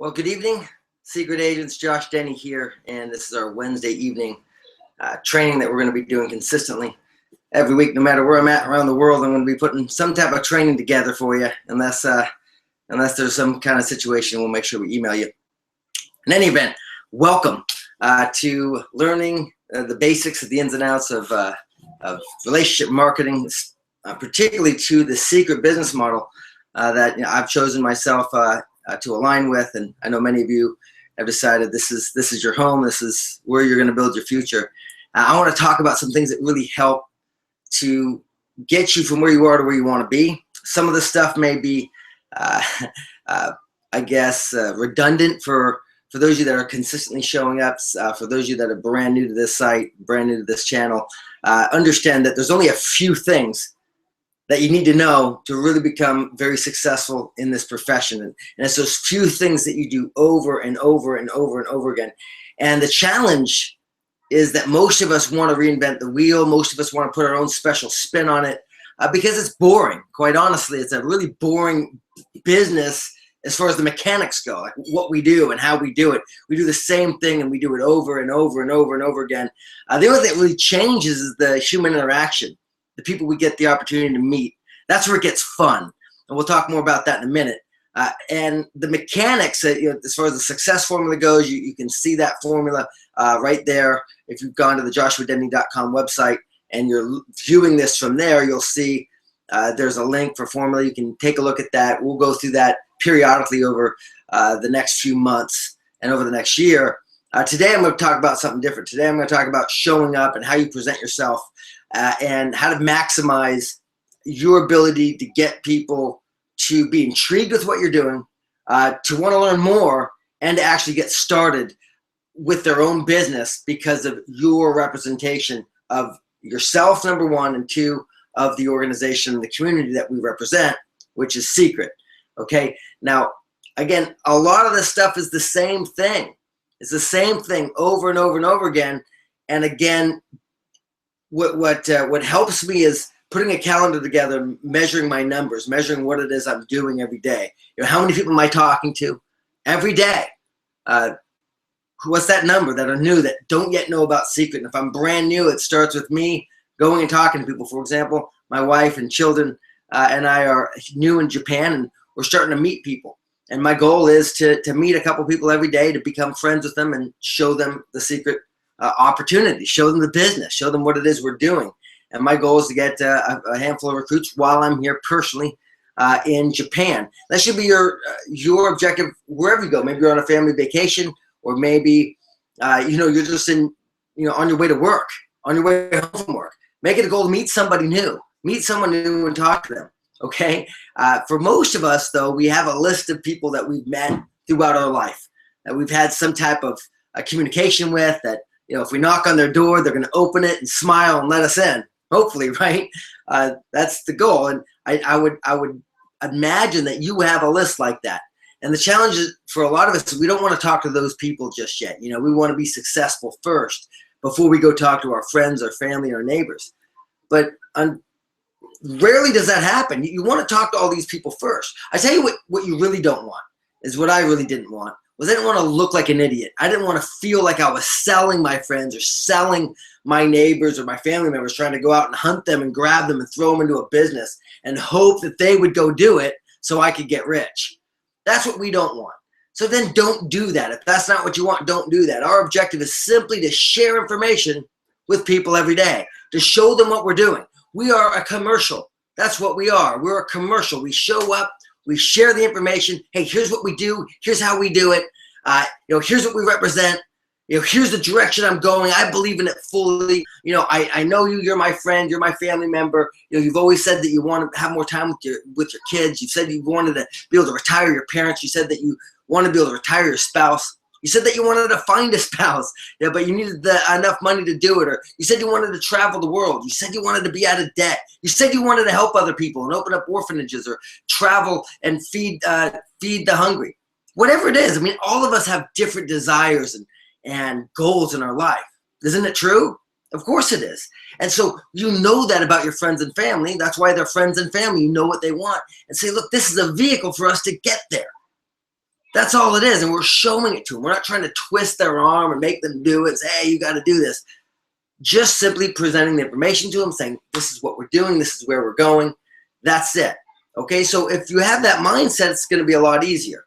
Well, good evening, Secret Agents. Josh Denny here, and this is our Wednesday evening training that we're going to be doing consistently every week. No matter where I'm at around the world, I'm going to be putting some type of training together for you, unless there's some kind of situation. We'll make sure we email you. In any event, welcome to learning the basics of the ins and outs of relationship marketing, particularly to the secret business model that I've chosen myself to align with, and I know many of you have decided this is your home. This is where you're going to build your future. I want to talk about some things that really help to get you from where you are to where you want to be. Some of the stuff may be, I guess, redundant for those of you that are consistently showing up. For those of you that are brand new to this site, brand new to this channel, understand that there's only a few things that you need to know to really become very successful in this profession. And it's those few things that you do over and over and over and over again. And the challenge is that most of us want to reinvent the wheel. Most of us want to put our own special spin on it because it's boring. Quite honestly, it's a really boring business as far as the mechanics go, like what we do and how we do it. We do the same thing and we do it over and over and over and over again. The only thing that really changes is the human interaction. The people we get the opportunity to meet. That's where it gets fun. And we'll talk more about that in a minute. And the mechanics, as far as the success formula goes, you can see that formula right there. If you've gone to the joshuadenny.com website and you're viewing this from there, you'll see there's a link for formula. You can take a look at that. We'll go through that periodically over the next few months and over the next year. Today I'm going to talk about something different. Today I'm going to talk about showing up and how you present yourself and how to maximize your ability to get people to be intrigued with what you're doing, to want to learn more, and to actually get started with their own business because of your representation of yourself, number one, and two, of the organization and the community that we represent, which is Secret. Okay? Now, again, a lot of this stuff is the same thing. It's the same thing over and over and over again. And again, what helps me is putting a calendar together, measuring my numbers, measuring what it is I'm doing every day. How many people am I talking to every day? What's that number that are new that don't yet know about Secret? And if I'm brand new, it starts with me going and talking to people. For example, my wife and children and I are new in Japan, and we're starting to meet people. And my goal is to meet a couple people every day, to become friends with them and show them the Secret opportunity, show them the business, show them what it is we're doing. And my goal is to get a handful of recruits while I'm here personally in Japan. That should be your objective wherever you go. Maybe you're on a family vacation, or maybe you're just on your way to work, on your way home from work. Make it a goal to meet somebody new. Meet someone new and talk to them. Okay. For most of us, though, we have a list of people that we've met throughout our life, that we've had some type of communication with. That if we knock on their door, they're going to open it and smile and let us in. Hopefully, right? That's the goal. And I would imagine that you have a list like that. And the challenge is, for a lot of us, we don't want to talk to those people just yet. We want to be successful first before we go talk to our friends, our family, our neighbors. But rarely does that happen. You want to talk to all these people first. I tell you what you really don't want is what I really didn't want. I didn't want to look like an idiot. I didn't want to feel like I was selling my friends or selling my neighbors or my family members, trying to go out and hunt them and grab them and throw them into a business and hope that they would go do it so I could get rich. That's what we don't want. So then don't do that. If that's not what you want, don't do that. Our objective is simply to share information with people every day, to show them what we're doing. We are a commercial. That's what we are. We're a commercial. We show up. We share the information. Hey, here's what we do. Here's how we do it. Here's what we represent. Here's the direction I'm going. I believe in it fully. I know you. You're my friend. You're my family member. You've always said that you want to have more time with your kids. You said you wanted to be able to retire your parents. You said that you want to be able to retire your spouse. You said that you wanted to find a spouse, but you needed enough money to do it. Or you said you wanted to travel the world. You said you wanted to be out of debt. You said you wanted to help other people and open up orphanages or travel and feed the hungry. Whatever it is, all of us have different desires and goals in our life. Isn't it true? Of course it is. And so you know that about your friends and family. That's why they're friends and family. You know what they want. And say, look, this is a vehicle for us to get there. That's all it is. And we're showing it to them. We're not trying to twist their arm and make them do it and say, hey, you got to do this. Just simply presenting the information to them, saying, this is what we're doing. This is where we're going. That's it. Okay, so if you have that mindset, it's going to be a lot easier.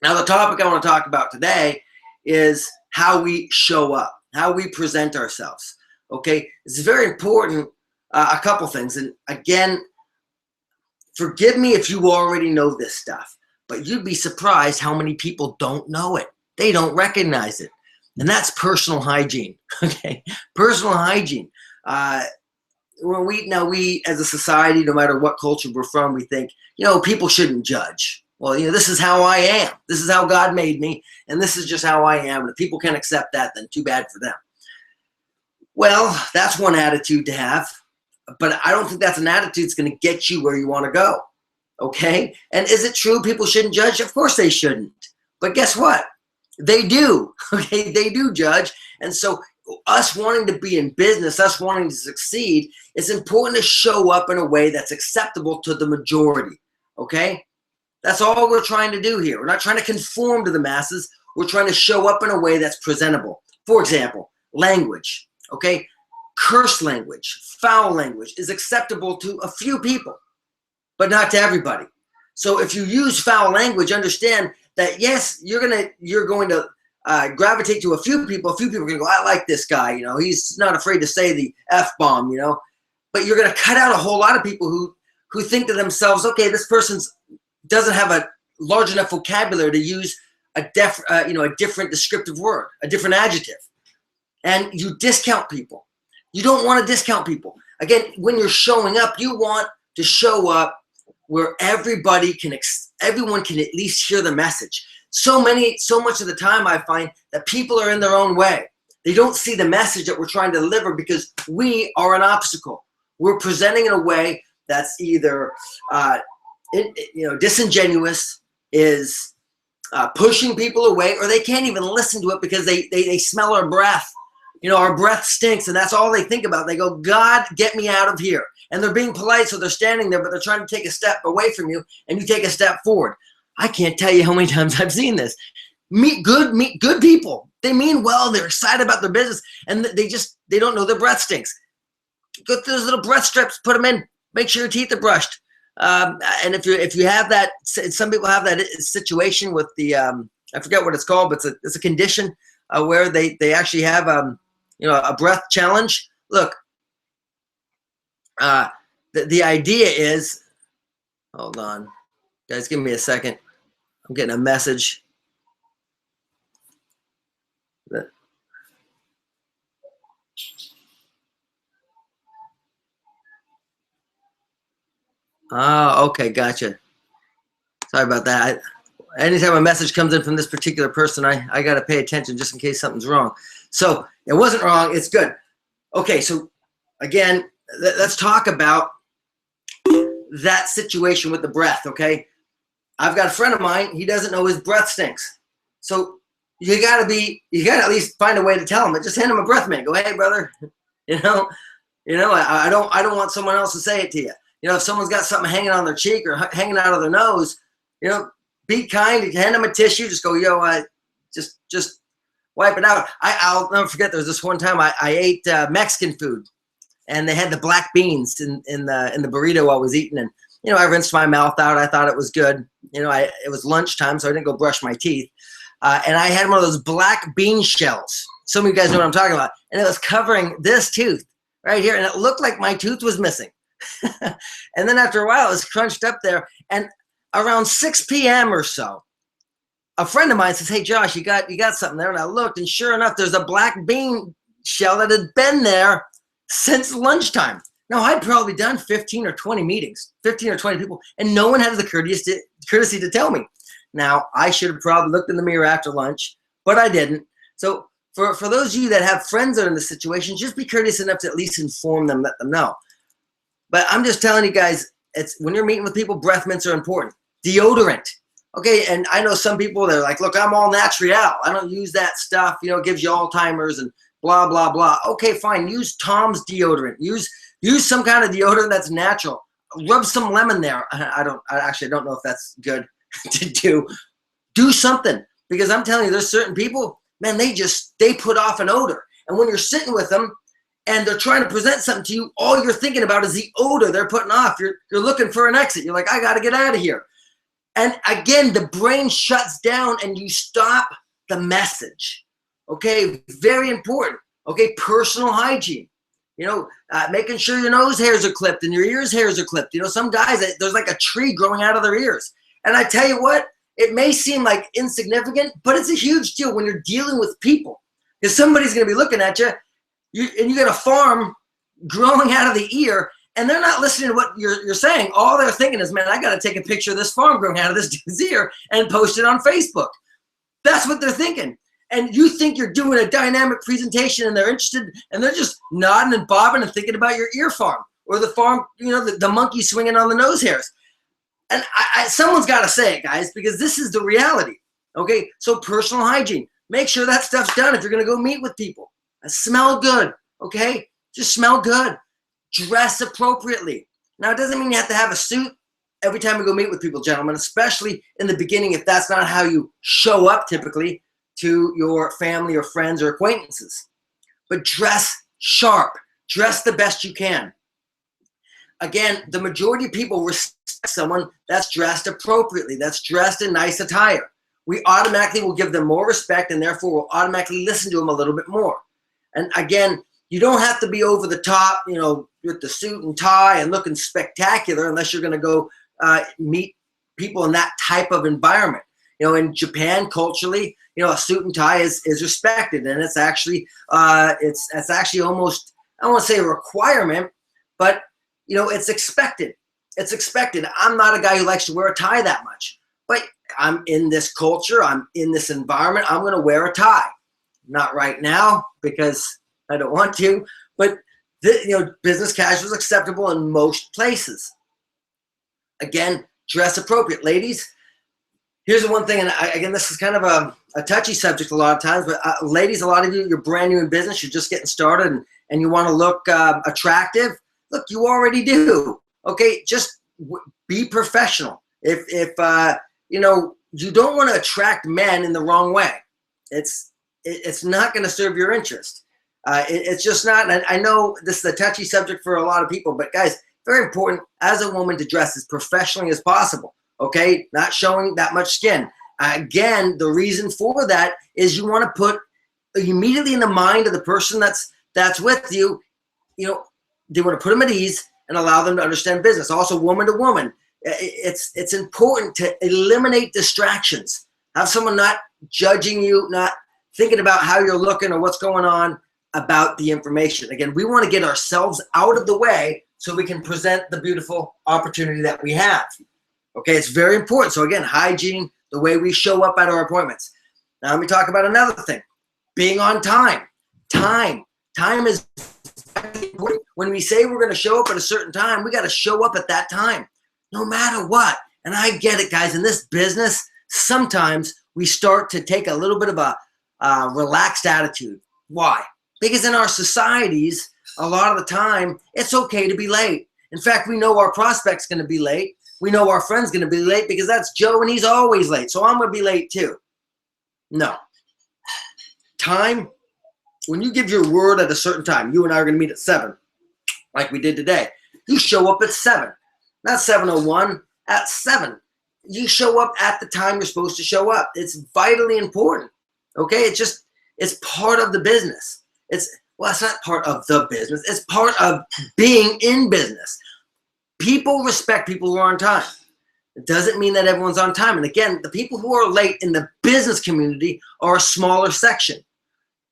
Now, the topic I want to talk about today is how we show up, how we present ourselves. Okay, it's very important, a couple things. And again, forgive me if you already know this stuff, but you'd be surprised how many people don't know it. They don't recognize it. And that's personal hygiene, okay? Personal hygiene. When we as a society, no matter what culture we're from, we think, people shouldn't judge. Well, this is how I am. This is how God made me, and this is just how I am. And if people can't accept that, then too bad for them. Well, that's one attitude to have, but I don't think that's an attitude that's going to get you where you want to go, okay? And is it true people shouldn't judge? Of course they shouldn't. But guess what? They do, okay? They do judge. And so us wanting to be in business, us wanting to succeed, it's important to show up in a way that's acceptable to the majority, okay? That's all we're trying to do here. We're not trying to conform to the masses. We're trying to show up in a way that's presentable. For example, language, okay? Curse language, foul language is acceptable to a few people, but not to everybody. So if you use foul language, understand that yes, you're going to gravitate to a few people. A few people are going to go, I like this guy, he's not afraid to say the F-bomb, but you're going to cut out a whole lot of people who think to themselves, okay, this person doesn't have a large enough vocabulary to use a different descriptive word, a different adjective. And you discount people. You don't want to discount people. Again, when you're showing up, you want to show up where everyone can at least hear the message. So much of the time I find that people are in their own way. They don't see the message that we're trying to deliver because we are an obstacle. We're presenting in a way that's either disingenuous, is pushing people away, or they can't even listen to it because they smell our breath. Our breath stinks, and that's all they think about. They go, God, get me out of here. And they're being polite, so they're standing there, but they're trying to take a step away from you, and you take a step forward. I can't tell you how many times I've seen this. Meet good people. They mean well. They're excited about their business, and they don't know their breath stinks. Go through those little breath strips, put them in. Make sure your teeth are brushed. And if you have that, some people have that situation with the I forget what it's called, but it's a condition where they actually have a breath challenge. Look, the idea is, hold on, guys, give me a second. I'm getting a message. Oh, okay, gotcha. Sorry about that. Anytime a message comes in from this particular person, I got to pay attention just in case something's wrong. So it wasn't wrong. It's good. Okay, so again, let's talk about that situation with the breath, okay? I've got a friend of mine. He doesn't know his breath stinks. So you got to at least find a way to tell him. But just hand him a breath mint. Go, hey, brother. I don't want someone else to say it to you. If someone's got something hanging on their cheek or hanging out of their nose, be kind. Hand them a tissue. Just go, just wipe it out. I'll never forget. There was this one time I ate Mexican food, and they had the black beans in the burrito I was eating, and I rinsed my mouth out. I thought it was good. It was lunchtime, so I didn't go brush my teeth, and I had one of those black bean shells. Some of you guys know what I'm talking about, and it was covering this tooth right here, and it looked like my tooth was missing. And then after a while, it was crunched up there, and around 6 p.m. or so, a friend of mine says, hey, Josh, you got something there? And I looked, and sure enough, there's a black bean shell that had been there since lunchtime. Now, I'd probably done 15 or 20 meetings, 15 or 20 people, and no one has the courtesy to tell me. Now, I should have probably looked in the mirror after lunch, but I didn't. So for those of you that have friends that are in this situation, just be courteous enough to at least inform them, let them know. But I'm just telling you guys, it's when you're meeting with people, breath mints are important. Deodorant. Okay, and I know some people, they're like, look, I'm all natural. I don't use that stuff. It gives you Alzheimer's and blah, blah, blah. Okay, fine. Use Tom's deodorant. Use some kind of deodorant that's natural. Rub some lemon there. I actually don't know if that's good to do. Do something, because I'm telling you, there's certain people, man, they put off an odor. And when you're sitting with them and they're trying to present something to you, all you're thinking about is the odor they're putting off. You're looking for an exit. You're like, I got to get out of here. And again, the brain shuts down and you stop the message. Okay, very important. Okay, personal hygiene. Making sure your nose hairs are clipped and your ears hairs are clipped. Some guys, there's like a tree growing out of their ears. And I tell you what, it may seem like insignificant, but it's a huge deal when you're dealing with people. Because somebody's going to be looking at you, and you got a farm growing out of the ear, and they're not listening to what you're saying. All they're thinking is, man, I got to take a picture of this farm growing out of this dude's ear and post it on Facebook. That's what they're thinking. And you think you're doing a dynamic presentation and they're interested, and they're just nodding and bobbing and thinking about your ear farm or the farm, the monkey swinging on the nose hairs. And someone's got to say it, guys, because this is the reality. Okay, so personal hygiene. Make sure that stuff's done if you're going to go meet with people. Smell good, okay? Just smell good. Dress appropriately. Now, it doesn't mean you have to have a suit every time you go meet with people, gentlemen, especially in the beginning if that's not how you show up typically to your family or friends or acquaintances. But dress sharp. Dress the best you can. Again, the majority of people respect someone that's dressed appropriately, that's dressed in nice attire. We automatically will give them more respect, and therefore will automatically listen to them a little bit more. And again, you don't have to be over the top, with the suit and tie and looking spectacular unless you're going to go meet people in that type of environment. In Japan, culturally, a suit and tie is respected, and it's actually it's actually almost, I don't want to say a requirement, but it's expected. It's expected. I'm not a guy who likes to wear a tie that much, but I'm in this culture. I'm in this environment. I'm going to wear a tie. Not right now because I don't want to, but business casual is acceptable in most places. Again, dress appropriate. Ladies, here's the one thing, and again, this is kind of a touchy subject a lot of times, but ladies, a lot of you, you're brand new in business, you're just getting started, and you want to look attractive. Look, you already do. Okay, just be professional. If you don't want to attract men in the wrong way. It's not going to serve your interest. It's just not. And I know this is a touchy subject for a lot of people, but guys, very important as a woman to dress as professionally as possible. Okay, not showing that much skin. Again, the reason for that is you want to put immediately in the mind of the person that's with you. They want to put them at ease and allow them to understand business. Also, woman to woman, it's important to eliminate distractions. Have someone not judging you, not thinking about how you're looking or what's going on about the information. Again, we want to get ourselves out of the way so we can present the beautiful opportunity that we have. Okay, it's very important. So again, hygiene, the way we show up at our appointments. Now let me talk about another thing. Being on time. Time is important. When we say we're going to show up at a certain time, we got to show up at that time, no matter what. And I get it, guys. In this business, sometimes we start to take a little bit of a relaxed attitude. Why? Because in our societies, a lot of the time, it's okay to be late. In fact, we know our prospect's going to be late. We know our friend's going to be late because that's Joe and he's always late. So I'm going to be late too. No. Time, when you give your word at a certain time, you and I are going to meet at 7, like we did today. You show up at 7, not 7:01, at 7. You show up at the time you're supposed to show up. It's vitally important. Okay? It's part of the business. It's not part of the business. It's part of being in business. People respect people who are on time. It doesn't mean that everyone's on time. And again, the people who are late in the business community are a smaller section.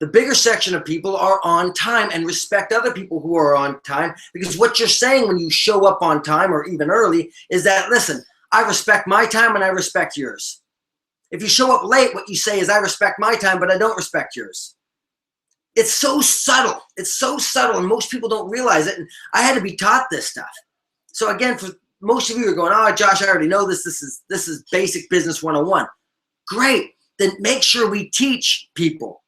The bigger section of people are on time and respect other people who are on time, because what you're saying when you show up on time or even early is that, listen, I respect my time and I respect yours. If you show up late, what you say is, I respect my time, but I don't respect yours. It's so subtle. It's so subtle, and most people don't realize it. And I had to be taught this stuff. So again, for most of you who are going, oh, Josh, I already know this. This is basic business 101. Great. Then make sure we teach people,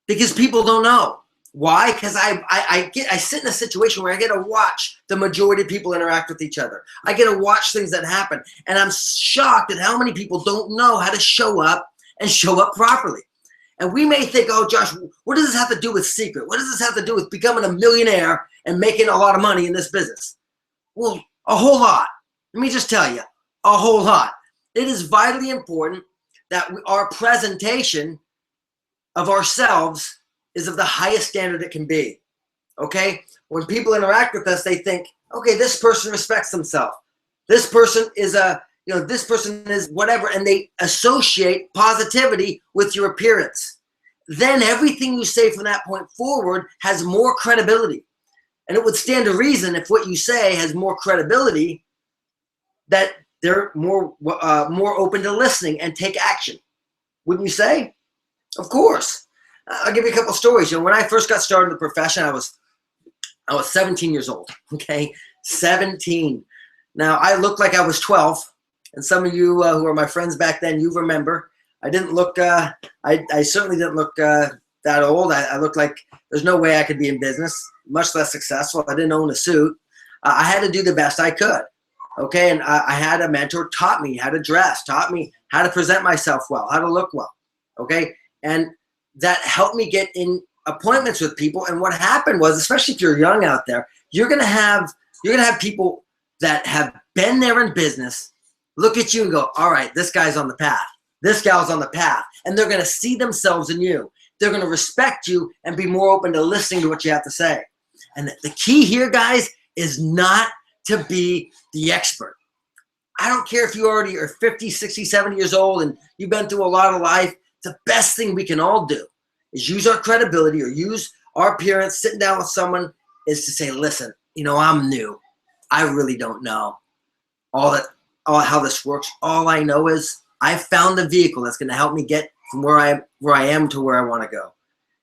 because people don't know. Why? Because I sit in a situation where I get to watch the majority of people interact with each other. I get to watch things that happen. And I'm shocked at how many people don't know how to show up and show up properly. And we may think, oh, Josh, what does this have to do with secret? What does this have to do with becoming a millionaire and making a lot of money in this business? Well, a whole lot. Let me just tell you, a whole lot. It is vitally important that our presentation of ourselves is of the highest standard it can be. Okay? When people interact with us, they think, okay, this person respects themselves. This person is this person is whatever, and they associate positivity with your appearance. Then everything you say from that point forward has more credibility. And it would stand to reason if what you say has more credibility that they're more open to listening and take action. Wouldn't you say? Of course. I'll give you a couple stories. When I first got started in the profession, I was 17 years old. Okay, 17. Now I looked like I was 12, and some of you who are my friends back then, you remember. I didn't look. I certainly didn't look that old. I looked like there's no way I could be in business, much less successful. I didn't own a suit. I had to do the best I could. Okay, and I had a mentor taught me how to dress, taught me how to present myself well, how to look well. Okay, and that helped me get in appointments with people. And what happened was, especially if you're young out there, you're gonna have people that have been there in business look at you and go, all right, this guy's on the path. This gal's on the path. And they're gonna see themselves in you. They're gonna respect you and be more open to listening to what you have to say. And the key here, guys, is not to be the expert. I don't care if you already are 50, 60, 70 years old and you've been through a lot of life. The best thing we can all do is use our credibility or use our appearance, sitting down with someone, is to say, listen, I'm new. I really don't know how this works. All I know is I found the vehicle that's going to help me get from where I am to where I want to go.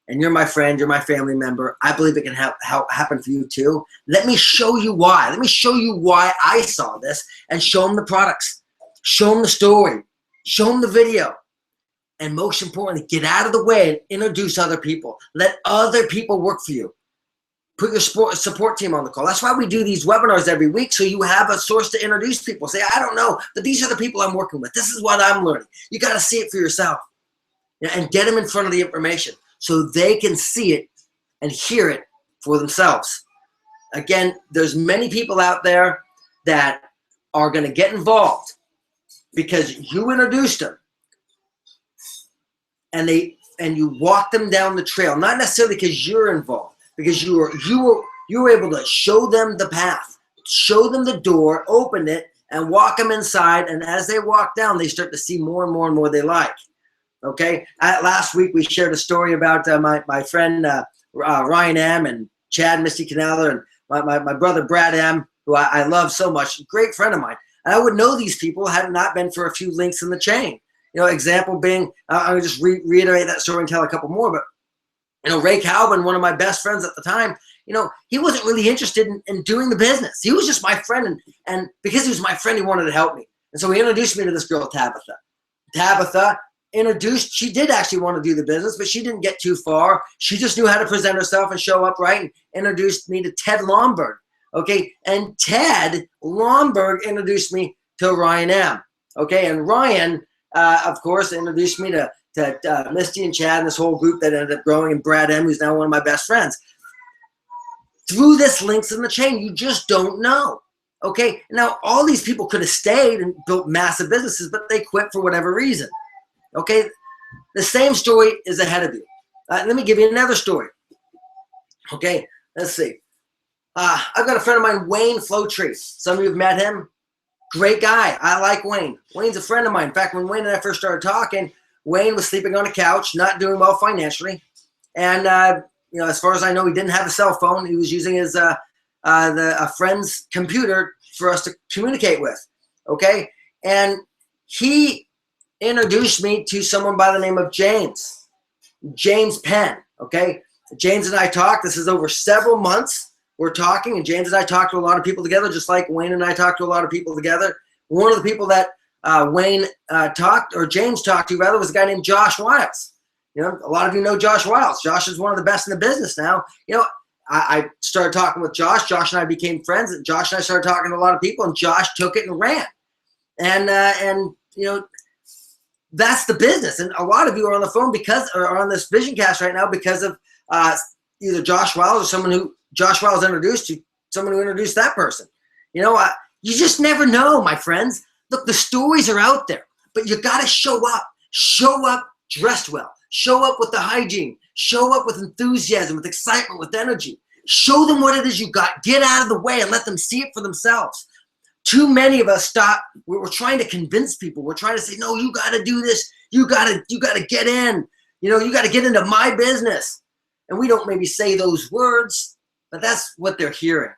And you're my friend, you're my family member. I believe it can happen for you too. Let me show you why. Let me show you why I saw this, and show them the products, show them the story, show them the video. And most importantly, get out of the way and introduce other people. Let other people work for you. Put your support team on the call. That's why we do these webinars every week, so you have a source to introduce people. Say, I don't know, but these are the people I'm working with. This is what I'm learning. You got to see it for yourself. And get them in front of the information so they can see it and hear it for themselves. Again, there's many people out there that are going to get involved because you introduced them. And you walk them down the trail, not necessarily because you're involved, because you were able to show them the path, show them the door, open it, and walk them inside. And as they walk down, they start to see more and more and more they like. Okay. Last week we shared a story about my friend Ryan M. and Chad Misty Caneller and my brother Brad M., who I love so much, great friend of mine. And I would know these people had it not been for a few links in the chain. Example being, I'm going to just reiterate that story and tell a couple more, but, Ray Calvin, one of my best friends at the time, he wasn't really interested in doing the business. He was just my friend. And because he was my friend, he wanted to help me. And so he introduced me to this girl, Tabitha. Tabitha she did actually want to do the business, but she didn't get too far. She just knew how to present herself and show up right, and introduced me to Ted Lomberg. Okay. And Ted Lomberg introduced me to Ryan M. Okay. And Ryan, of course, introduced me to Misty and Chad and this whole group that ended up growing, and Brad M., who's now one of my best friends. Through this links in the chain, you just don't know. Okay, now all these people could have stayed and built massive businesses, but they quit for whatever reason. Okay, the same story is ahead of you. Let me give you another story. Okay, let's see. I've got a friend of mine, Wayne Flowtree. Some of you have met him. Great guy. I like Wayne. Wayne's a friend of mine. In fact, when Wayne and I first started talking, Wayne was sleeping on a couch, not doing well financially. And, as far as I know, he didn't have a cell phone. He was using his a friend's computer for us to communicate with. Okay. And he introduced me to someone by the name of James Penn. Okay. James and I talked. This is over several months. We're talking, and James and I talked to a lot of people together, just like Wayne and I talked to a lot of people together. One of the people that James talked to, rather, was a guy named Josh Wiles. You know, a lot of you know Josh Wiles. Josh is one of the best in the business now. You know, I started talking with Josh. Josh and I became friends. And Josh and I started talking to a lot of people, and Josh took it and ran. And you know, that's the business. And a lot of you are on the phone or on this Vision Cast right now because of either Josh Wiles or someone who Josh Wiles introduced to, someone who introduced that person. You know, you just never know, my friends. Look, the stories are out there, but you got to show up. Show up dressed well. Show up with the hygiene. Show up with enthusiasm, with excitement, with energy. Show them what it is you got. Get out of the way and let them see it for themselves. Too many of us stop. We're trying to convince people. We're trying to say, no, you got to do this. You got to get in. You know, you got to get into my business. And we don't maybe say those words, but that's what they're hearing.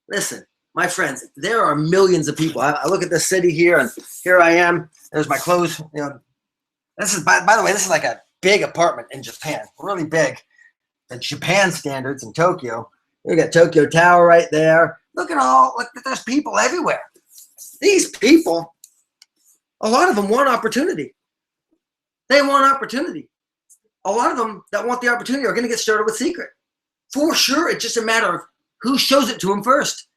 Listen, my friends, there are millions of people. I look at the city here, and here I am. There's my clothes. You know, this is, by the way, this is like a big apartment in Japan, really big. The Japan standards in Tokyo. You got Tokyo Tower right there. Look at there's people everywhere. These people, a lot of them want opportunity. They want opportunity. A lot of them that want the opportunity are going to get started with Secret. For sure, it's just a matter of who shows it to them first.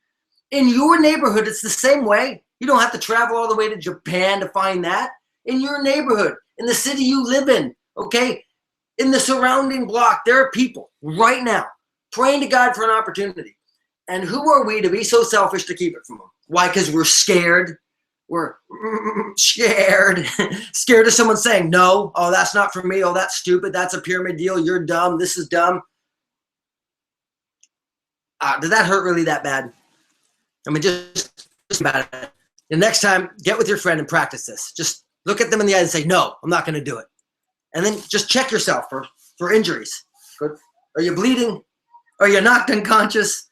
In your neighborhood, it's the same way. You don't have to travel all the way to Japan to find that. In your neighborhood, in the city you live in, okay? In the surrounding block, there are people right now praying to God for an opportunity. And who are we to be so selfish to keep it from them? Why? Because we're scared. We're scared. Scared of someone saying, no, oh, that's not for me. Oh, that's stupid. That's a pyramid deal. You're dumb. This is dumb. Did that hurt really that bad? I mean, just about it. The next time, get with your friend and practice this. Just look at them in the eye and say, no, I'm not going to do it. And then just check yourself for injuries. Good. Are you bleeding? Are you knocked unconscious?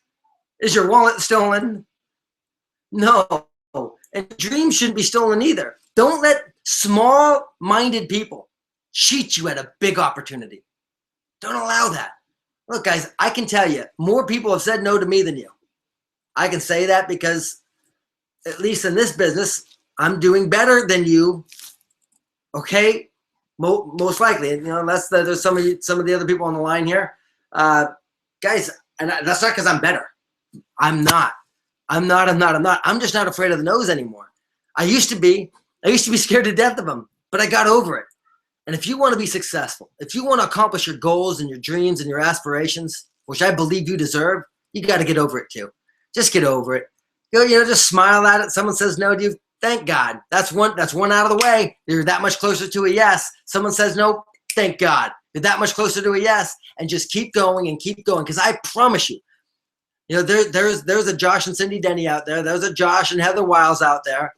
Is your wallet stolen? No. And dreams shouldn't be stolen either. Don't let small-minded people cheat you at a big opportunity. Don't allow that. Look, guys, I can tell you, more people have said no to me than you. I can say that because, at least in this business, I'm doing better than you. Okay? Most likely. You know, unless there's some of the other people on the line here. Guys, and that's not because I'm better. I'm not. I'm just not afraid of the no's anymore. I used to be scared to death of them, but I got over it. And if you want to be successful, if you want to accomplish your goals and your dreams and your aspirations, which I believe you deserve, you got to get over it too. Just get over it. Just smile at it. Someone says no to you. Thank God. That's one out of the way. You're that much closer to a yes. Someone says no. Thank God. You're that much closer to a yes. And just keep going and keep going. Because I promise you, there's a Josh and Cindy Denny out there. There's a Josh and Heather Wiles out there.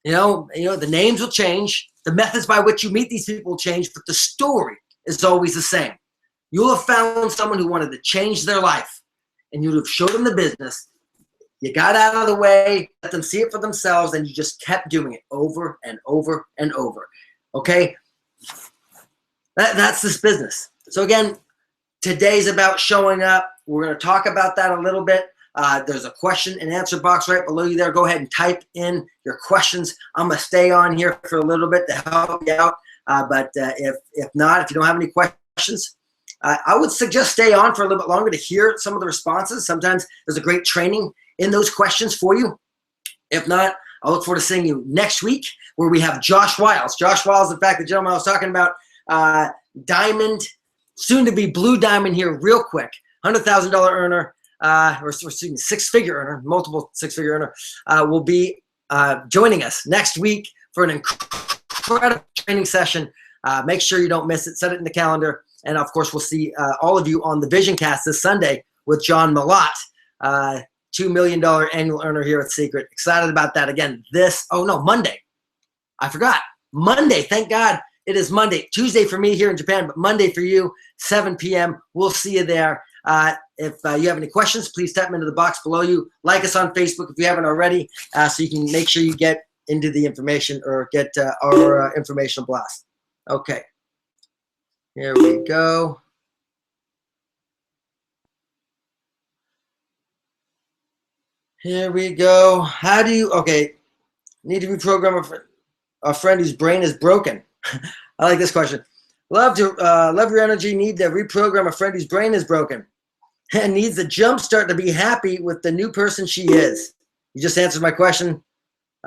The names will change. The methods by which you meet these people will change, but the story is always the same. You'll have found someone who wanted to change their life, and you'll have showed them the business. You got out of the way, let them see it for themselves, and you just kept doing it over and over and over. Okay? That's this business. So again, today's about showing up. We're going to talk about that a little bit. There's a question and answer box right below you there. Go ahead and type in your questions. I'm going to stay on here for a little bit to help you out. But if not, if you don't have any questions, I would suggest stay on for a little bit longer to hear some of the responses. Sometimes there's a great training in those questions for you. If not, I look forward to seeing you next week where we have Josh Wiles. Josh Wiles, in fact, the gentleman I was talking about, diamond, soon to be blue diamond here real quick, $100,000 earner. Or six-figure earner, multiple six-figure earner, will be joining us next week for an incredible training session. Make sure you don't miss it. Set it in the calendar. And, of course, we'll see all of you on the Vision Cast this Sunday with John Malott, $2 million annual earner here at Secret. Excited about that. Again, Monday. I forgot. Monday, thank God. It is Monday. Tuesday for me here in Japan, but Monday for you, 7 p.m. We'll see you there. If you have any questions, please type them into the box below you. Like us on Facebook if you haven't already, so you can make sure you get into the information or get our informational blast. Okay. Here we go. Here we go. How do you, need to reprogram a friend whose brain is broken. I like this question. Love your energy. Need to reprogram a friend whose brain is broken and needs a jump start to be happy with the new person she is. You just answered my question.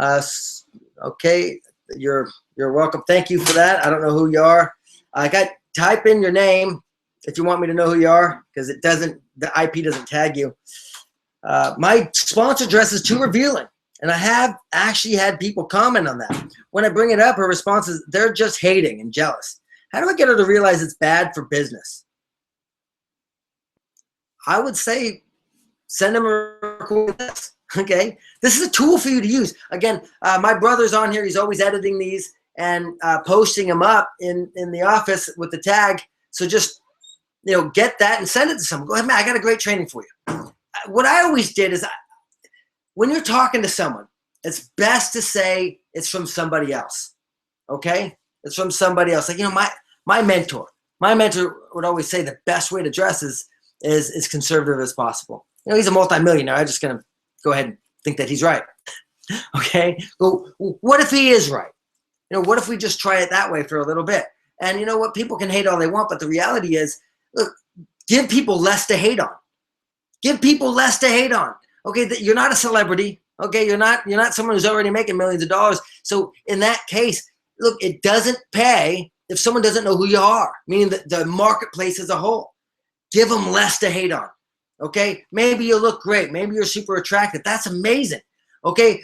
Okay, you're welcome. Thank you for that. I don't know who you are. Type in your name if you want me to know who you are, because the IP doesn't tag you. My sponsor dress is too revealing, and I have actually had people comment on that. When I bring it up, her response is they're just hating and jealous. How do I get her to realize it's bad for business? I would say send them a record this. Okay, this is a tool for you to use. Again, my brother's on here. He's always editing these and posting them up in the office with the tag. So just get that and send it to someone. Go ahead, man. I got a great training for you. What I always did is, when you're talking to someone, it's best to say it's from somebody else. Okay, it's from somebody else. Like my mentor. My mentor would always say the best way to dress is as conservative as possible. He's a multimillionaire. I'm just gonna go ahead and think that he's right. Okay. Well, what if he is right? What if we just try it that way for a little bit? And you know what? People can hate all they want, but the reality is, look, give people less to hate on. Give people less to hate on. Okay, you're not a celebrity. Okay, you're not someone who's already making millions of dollars. So in that case, look, it doesn't pay if someone doesn't know who you are, meaning the marketplace as a whole. Give them less to hate on. Okay, maybe you look great. Maybe you're super attractive. That's amazing. Okay,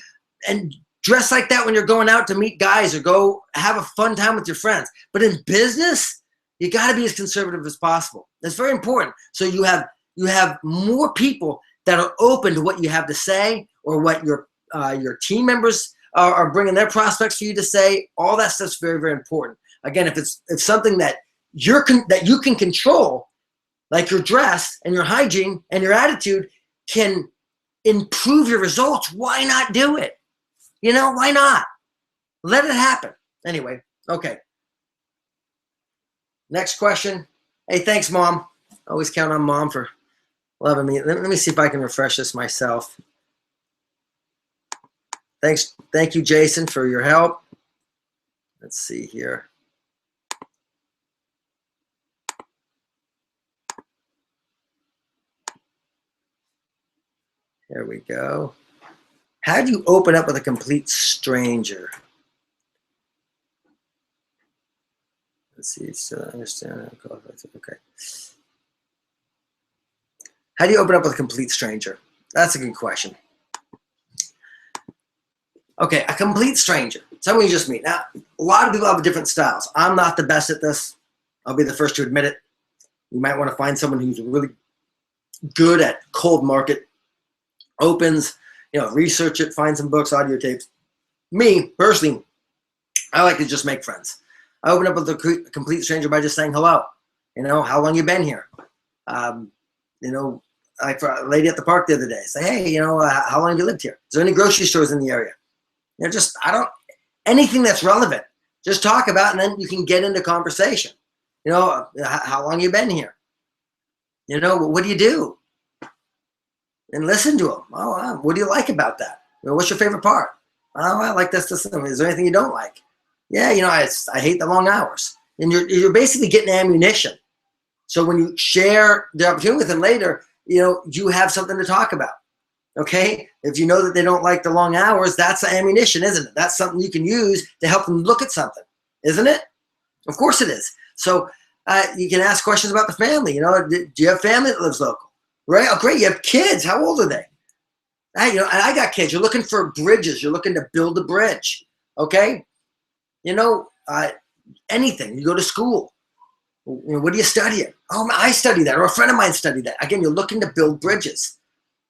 and dress like that when you're going out to meet guys or go have a fun time with your friends. But in business, you got to be as conservative as possible. That's very important. So you have more people that are open to what you have to say, or what your team members are bringing their prospects for you to say. All that stuff's very, very important. Again, if it's something that you can control, like your dress and your hygiene and your attitude can improve your results, why not do it? Why not? Let it happen. Anyway, okay. Next question. Hey, thanks, Mom. Always count on Mom for loving me. Let me see if I can refresh this myself. Thank you, Jason, for your help. Let's see here. There we go. How do you open up with a complete stranger? Let's see. Still understand. Okay. How do you open up with a complete stranger? That's a good question. Okay, a complete stranger. Someone you just meet. Now, a lot of people have different styles. I'm not the best at this. I'll be the first to admit it. You might want to find someone who's really good at cold market opens, research it, find some books, audio tapes. Me, personally, I like to just make friends. I open up with a complete stranger by just saying hello. How long you been here? Like for a lady at the park the other day, say, hey, how long have you lived here? Is there any grocery stores in the area? Anything that's relevant, just talk about, and then you can get into conversation. How long you been here? What do you do? And listen to them. Oh, what do you like about that? What's your favorite part? Oh, I like this. Is there anything you don't like? Yeah, I hate the long hours. And you're basically getting ammunition. So when you share the opportunity with them later, you have something to talk about. Okay? If you know that they don't like the long hours, that's ammunition, isn't it? That's something you can use to help them look at something, isn't it? Of course it is. So you can ask questions about the family. Do you have family that lives local? Right? Oh, great. You have kids. How old are they? And I got kids. You're looking for bridges. You're looking to build a bridge. Okay? Anything. You go to school. What do you study? Oh, I study that, or a friend of mine studied that. Again, you're looking to build bridges.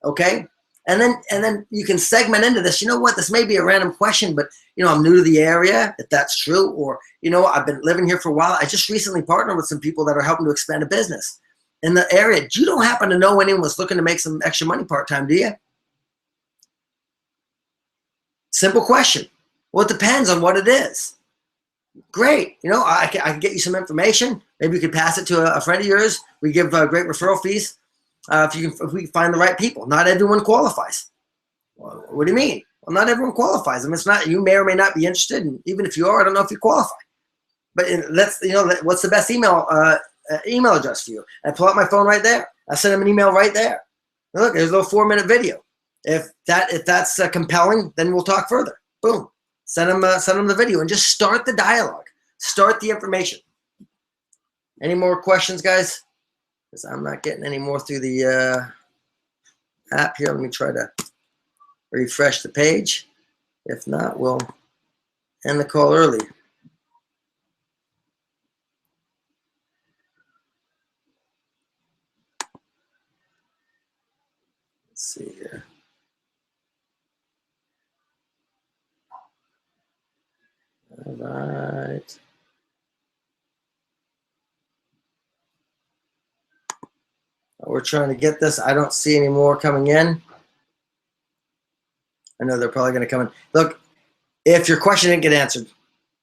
Okay? And then you can segment into this. You know what? This may be a random question, but I'm new to the area, if that's true, or I've been living here for a while. I just recently partnered with some people that are helping to expand a business in the area. You don't happen to know anyone was looking to make some extra money part-time, do you? Simple question. Well, it depends on what it is. Great. I can get you some information. Maybe you could pass it to a friend of yours. We give great referral fees if we find the right people. Not everyone qualifies. Well, what do you mean? Well, not everyone qualifies. It's not. You may or may not be interested, and even if you are, I don't know if you qualify. But let's, what's the best email email address for you? I pull out my phone right there. I send them an email right there. Look, there's a little 4-minute video. If that's compelling, then we'll talk further. Boom. Send them the video and just start the dialogue. Start the information. Any more questions, guys? Because I'm not getting any more through the app here. Let me try to refresh the page. If not, we'll end the call early. Let's see here. All right. We're trying to get this. I don't see any more coming in. I know they're probably going to come in. Look, if your question didn't get answered,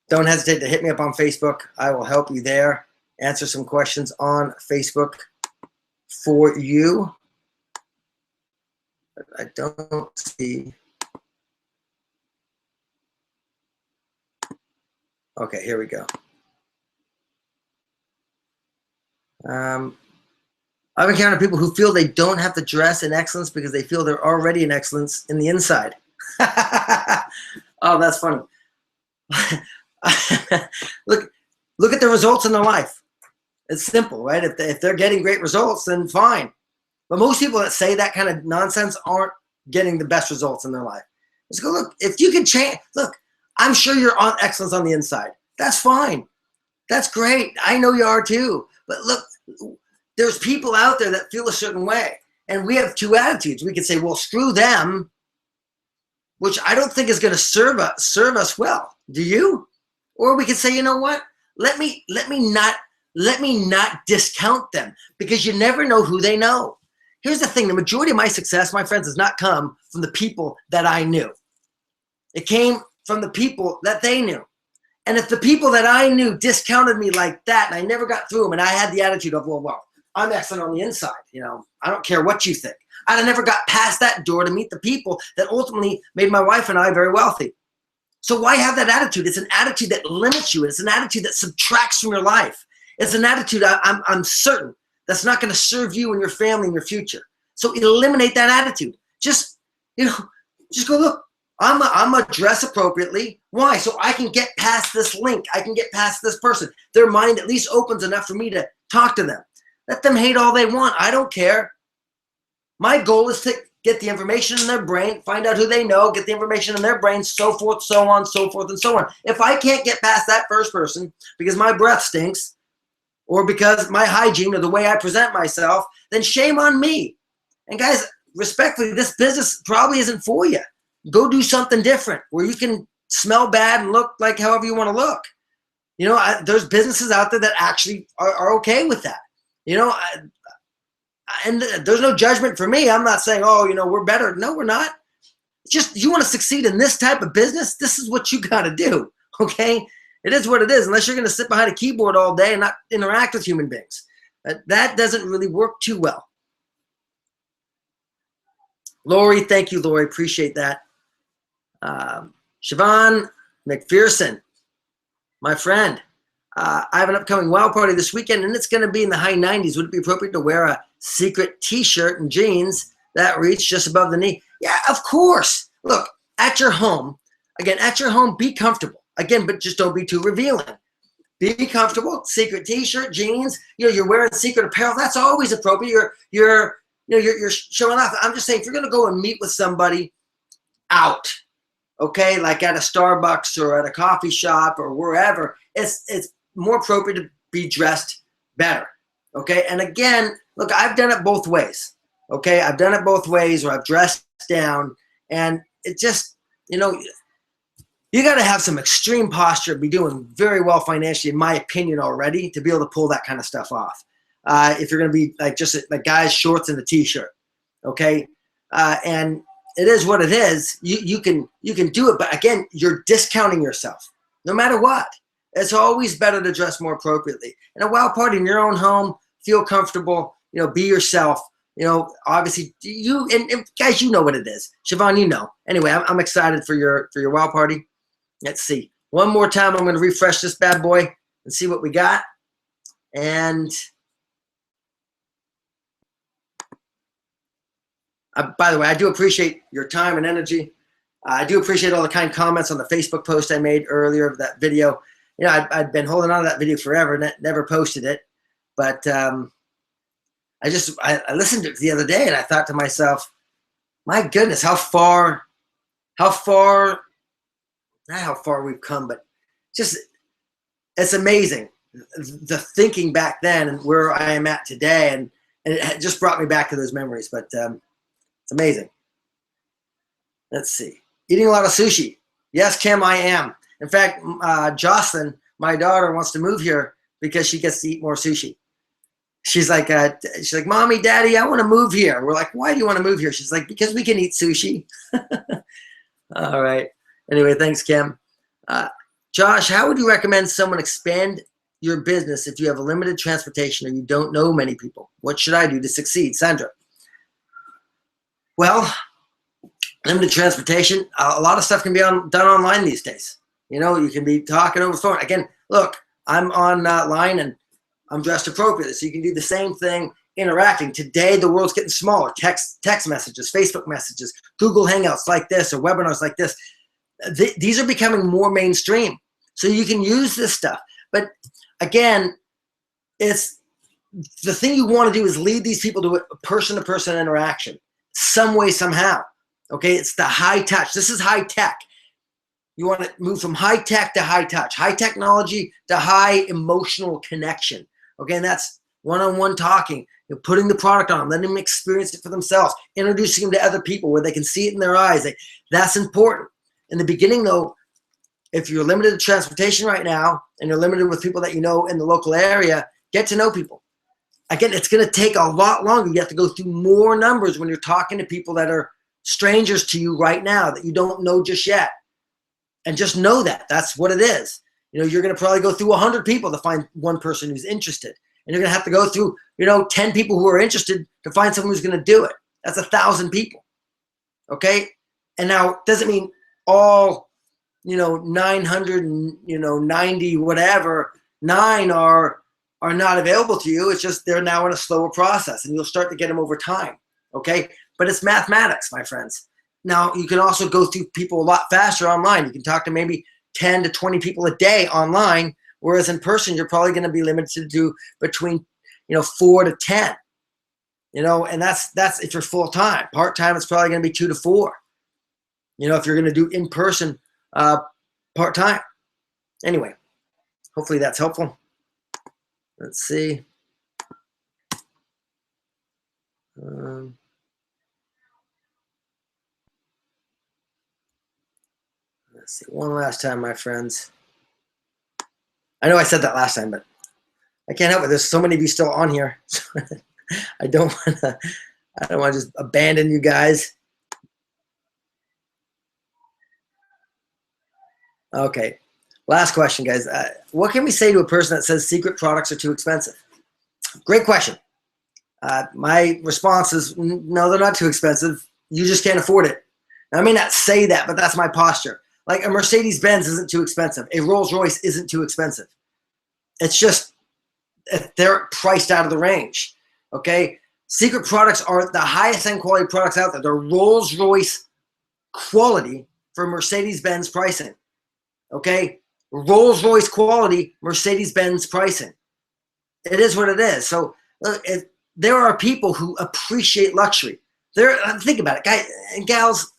don't hesitate to hit me up on Facebook. I will help you there. Answer some questions on Facebook for you. But I don't see. Okay, here we go. I've encountered people who feel they don't have to dress in excellence because they feel they're already in excellence in the inside. Oh, that's funny. Look at the results in their life. It's simple, right? If they're getting great results, then fine. But most people that say that kind of nonsense aren't getting the best results in their life. Let's go look. If you can change, look, I'm sure you're on excellence on the inside. That's fine. That's great. I know you are too. But look, there's people out there that feel a certain way. And we have two attitudes. We can say, well, screw them, which I don't think is going to serve us well. Do you? Or we could say, you know what? Let me not discount them, because you never know who they know. Here's the thing. The majority of my success, my friends, has not come from the people that I knew. It came from the people that they knew. And if the people that I knew discounted me like that, and I never got through them, and I had the attitude of, well, I'm excellent on the inside. I don't care what you think. I never got past that door to meet the people that ultimately made my wife and I very wealthy. So why have that attitude? It's an attitude that limits you. It's an attitude that subtracts from your life. It's an attitude I'm certain that's not going to serve you and your family in your future. So eliminate that attitude. Just go look. I'm a dress appropriately. Why? So I can get past this link. I can get past this person. Their mind at least opens enough for me to talk to them. Let them hate all they want. I don't care. My goal is to get the information in their brain, find out who they know, get the information in their brain, so forth, so on, so forth, and so on. If I can't get past that first person because my breath stinks or because my hygiene or the way I present myself, then shame on me. And guys, respectfully, this business probably isn't for you. Go do something different where you can smell bad and look like however you want to look. There's businesses out there that actually are okay with that. And there's no judgment for me. I'm not saying, we're better. No, we're not. Just you want to succeed in this type of business, this is what you got to do, okay? It is what it is, unless you're going to sit behind a keyboard all day and not interact with human beings. That doesn't really work too well. Lori, thank you, Lori. Appreciate that. Siobhan McPherson, my friend. I have an upcoming wild party this weekend, and it's going to be in the high 90s. Would it be appropriate to wear a secret T-shirt and jeans that reach just above the knee? Yeah, of course. Look, at your home, be comfortable. Again, but just don't be too revealing. Be comfortable. Secret T-shirt, jeans. You're wearing secret apparel. That's always appropriate. You're showing off. I'm just saying, if you're going to go and meet with somebody out, okay, like at a Starbucks or at a coffee shop or wherever, it's more appropriate to be dressed better, okay? And again, look, I've done it both ways, okay? I've done it both ways where I've dressed down, and it just, you got to have some extreme posture, be doing very well financially, in my opinion, already, to be able to pull that kind of stuff off. If you're going to be like just like guys, shorts and a T-shirt, okay? And it is what it is. You can do it, but again, you're discounting yourself, no matter what. It's always better to dress more appropriately. And a wild party in your own home, feel comfortable, be yourself. Obviously and guys, you know what it is. Siobhan, Anyway, I'm excited for your wild party. Let's see. One more time, I'm going to refresh this bad boy. and see what we got. And by the way, I do appreciate your time and energy. I do appreciate all the kind comments on the Facebook post I made earlier of that video. You know, I'd been holding on to that video forever, never posted it. But I listened to it the other day, and I thought to myself, my goodness, not how far we've come, but just, it's amazing. The thinking back then and where I am at today, and it just brought me back to those memories. But it's amazing. Let's see. Eating a lot of sushi. Yes, Kim, I am. In fact, Jocelyn, my daughter, wants to move here because she gets to eat more sushi. She's like, Mommy, Daddy, I want to move here. We're like, why do you want to move here? She's like, because we can eat sushi. All right. Anyway, thanks, Kim. Josh, how would you recommend someone expand your business if you have a limited transportation or you don't know many people? What should I do to succeed? Sandra. Well, limited transportation, a lot of stuff can be done online these days. You know, you can be talking over the phone. Again, look, I'm online and I'm dressed appropriately, so you can do the same thing interacting. Today, the world's getting smaller. Text messages, Facebook messages, Google Hangouts like this, or webinars like this. These are becoming more mainstream. So you can use this stuff. But again, it's the thing you want to do is lead these people to a person-to-person interaction, some way, somehow. Okay, it's the high touch. This is high tech. You want to move from high tech to high touch, high technology to high emotional connection. Okay, and that's one-on-one talking, putting the product on, letting them experience it for themselves, introducing them to other people where they can see it in their eyes. That's important. In the beginning, though, if you're limited to transportation right now and you're limited with people that you know in the local area, get to know people. Again, it's going to take a lot longer. You have to go through more numbers when you're talking to people that are strangers to you right now that you don't know just yet. And just know that. That's what it is. You know, you're going to probably go through 100 people to find one person who's interested. And you're going to have to go through, 10 people who are interested to find someone who's going to do it. That's 1,000 people. Okay? And now, it doesn't mean all, 990 whatever, 9 are not available to you. It's just they're now in a slower process, and you'll start to get them over time. Okay? But it's mathematics, my friends. Now, you can also go through people a lot faster online. You can talk to maybe 10 to 20 people a day online, whereas in person, you're probably going to be limited to between, 4 to 10. And that's if you're full time. Part time, it's probably going to be 2 to 4. If you're going to do in person part time. Anyway, hopefully that's helpful. Let's see. Let's see, one last time, my friends. I know I said that last time, but I can't help it. There's so many of you still on here. I don't want to just abandon you guys. Okay, last question, guys. What can we say to a person that says secret products are too expensive? Great question. My response is, no, they're not too expensive. You just can't afford it. Now, I may not say that, but that's my posture. Like a Mercedes-Benz isn't too expensive. A Rolls-Royce isn't too expensive. It's just they're priced out of the range. Okay? Secret products are the highest end quality products out there. They're Rolls-Royce quality for Mercedes-Benz pricing. Okay? Rolls-Royce quality, Mercedes-Benz pricing. It is what it is. So there are people who appreciate luxury. Think about it, guys and gals.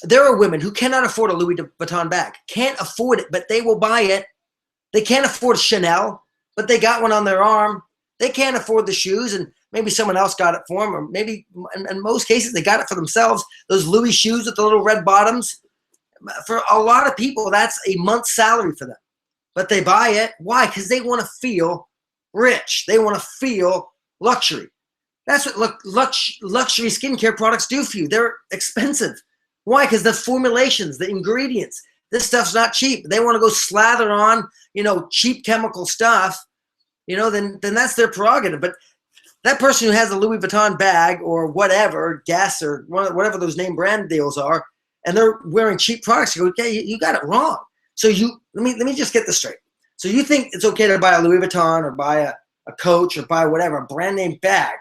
There are women who cannot afford a Louis Vuitton bag. Can't afford it, but they will buy it. They can't afford Chanel, but they got one on their arm. They can't afford the shoes, and maybe someone else got it for them, or maybe in most cases they got it for themselves. Those Louis shoes with the little red bottoms. For a lot of people, that's a month's salary for them. But they buy it. Why? Because they want to feel rich. They want to feel luxury. That's what luxury skincare products do for you. They're expensive. Why? Because the formulations, the ingredients, this stuff's not cheap. They want to go slather on, cheap chemical stuff, then that's their prerogative. But that person who has a Louis Vuitton bag or whatever, Guess or whatever those name brand deals are, and they're wearing cheap products, you go, okay, you got it wrong. So let me just get this straight. So you think it's okay to buy a Louis Vuitton or buy a Coach or buy whatever, a brand name bag.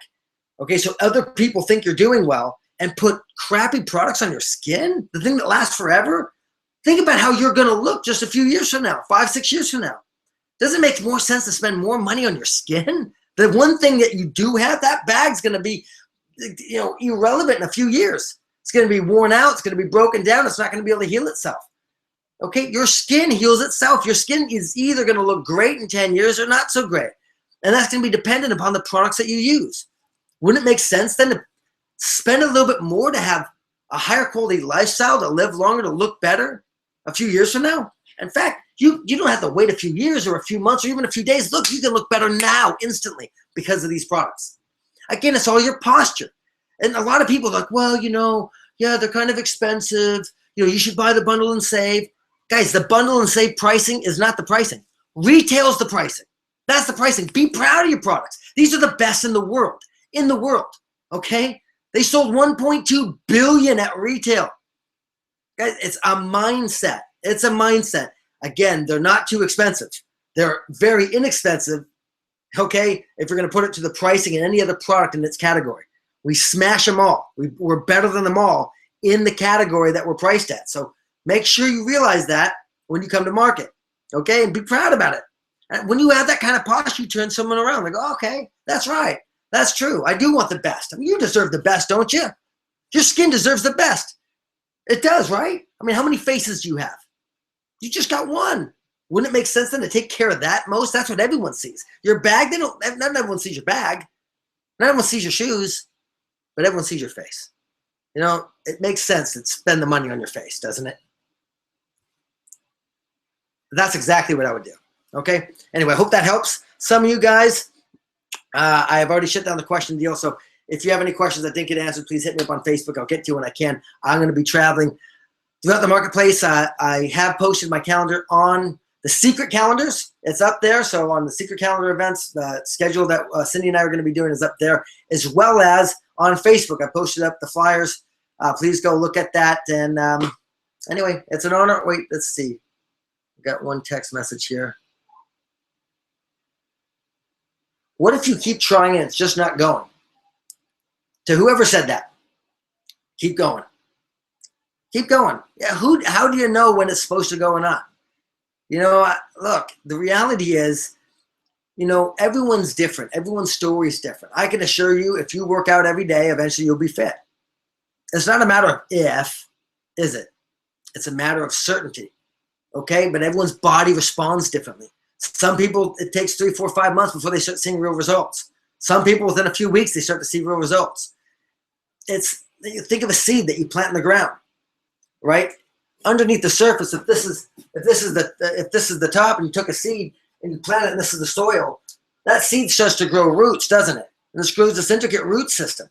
Okay, so other people think you're doing well and put crappy products on your skin, the thing that lasts forever. Think about how you're going to look just a few years from now, 5, 6 years from now. Does it make more sense to spend more money on your skin? The one thing that you do have, that bag's going to be, irrelevant in a few years. It's going to be worn out. It's going to be broken down. It's not going to be able to heal itself. Okay, your skin heals itself. Your skin is either going to look great in 10 years or not so great. And that's going to be dependent upon the products that you use. Wouldn't it make sense then to spend a little bit more to have a higher quality lifestyle, to live longer, to look better a few years from now? In fact, you don't have to wait a few years or a few months or even a few days. Look, you can look better now instantly because of these products. Again, it's all your posture. And a lot of people are like, well, yeah, they're kind of expensive. You should buy the bundle and save. Guys, the bundle and save pricing is not the pricing. Retail's the pricing. That's the pricing. Be proud of your products. These are the best in the world. Okay? They sold 1.2 billion at retail. Guys, it's a mindset. It's a mindset. Again, they're not too expensive. They're very inexpensive, okay, if you're going to put it to the pricing in any other product in its category. We smash them all. We're better than them all in the category that we're priced at. So make sure you realize that when you come to market, okay, and be proud about it. And when you have that kind of posture, you turn someone around like, oh, okay, that's right. That's true. I do want the best. I mean, you deserve the best, don't you? Your skin deserves the best. It does, right? I mean, how many faces do you have? You just got one. Wouldn't it make sense then to take care of that most? That's what everyone sees. Your bag, not everyone sees your bag. Not everyone sees your shoes, but everyone sees your face. It makes sense to spend the money on your face, doesn't it? That's exactly what I would do. Okay? Anyway, I hope that helps some of you guys. I have already shut down the question deal, so if you have any questions that didn't get answered, please hit me up on Facebook. I'll get to you when I can. I'm going to be traveling throughout the marketplace. I have posted my calendar on the secret calendars. It's up there. So on the secret calendar events, the schedule that Cindy and I are going to be doing is up there, as well as on Facebook. I posted up the flyers. Please go look at that. And anyway, it's an honor. Wait, let's see. I got one text message here. What if you keep trying and it's just not going? To whoever said that, keep going. Keep going. Yeah, how do you know when it's supposed to go or not? Look, the reality is, everyone's different. Everyone's story is different. I can assure you, if you work out every day, eventually you'll be fit. It's not a matter of if, is it? It's a matter of certainty. Okay? But everyone's body responds differently. Some people, it takes 3, 4, 5 months before they start seeing real results. Some people, within a few weeks, they start to see real results. Think of a seed that you plant in the ground, right? Underneath the surface, if this is the top, and you took a seed and you plant it, and this is the soil, that seed starts to grow roots, doesn't it? And this grows this intricate root system,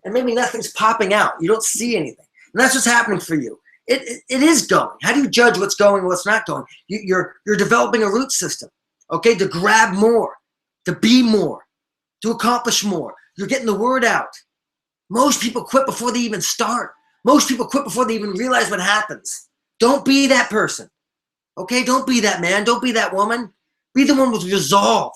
and maybe nothing's popping out. You don't see anything, and that's what's happening for you. It is going. How do you judge what's going and what's not going? You're developing a root system, okay, to grab more, to be more, to accomplish more. You're getting the word out. Most people quit before they even start. Most people quit before they even realize what happens. Don't be that person, okay? Don't be that man. Don't be that woman. Be the one with resolve.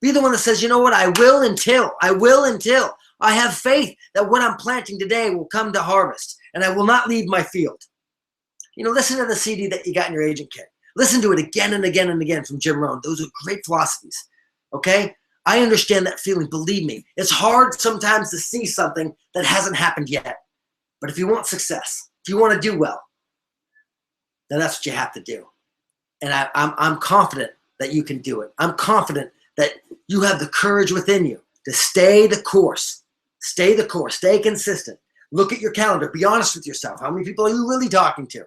Be the one that says, you know what, I will until. I have faith that what I'm planting today will come to harvest, and I will not leave my field. Listen to the CD that you got in your agent kit. Listen to it again and again and again from Jim Rohn. Those are great philosophies, okay? I understand that feeling. Believe me, it's hard sometimes to see something that hasn't happened yet. But if you want success, if you want to do well, then that's what you have to do. And I'm confident that you can do it. I'm confident that you have the courage within you to stay the course. Stay the course. Stay consistent. Look at your calendar. Be honest with yourself. How many people are you really talking to?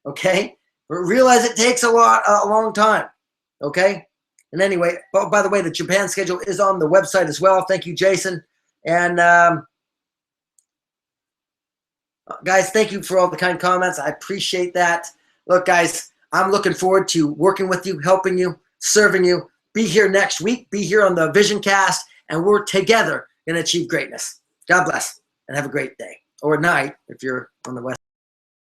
Okay? But realize it takes a long time. Okay? And anyway, by the way, the Japan schedule is on the website as well. Thank you, Jason. And guys, thank you for all the kind comments. I appreciate that. Look, guys, I'm looking forward to working with you, helping you, serving you. Be here next week. Be here on the Vision Cast, and we're together going to achieve greatness. God bless, and have a great day or night if you're on the West.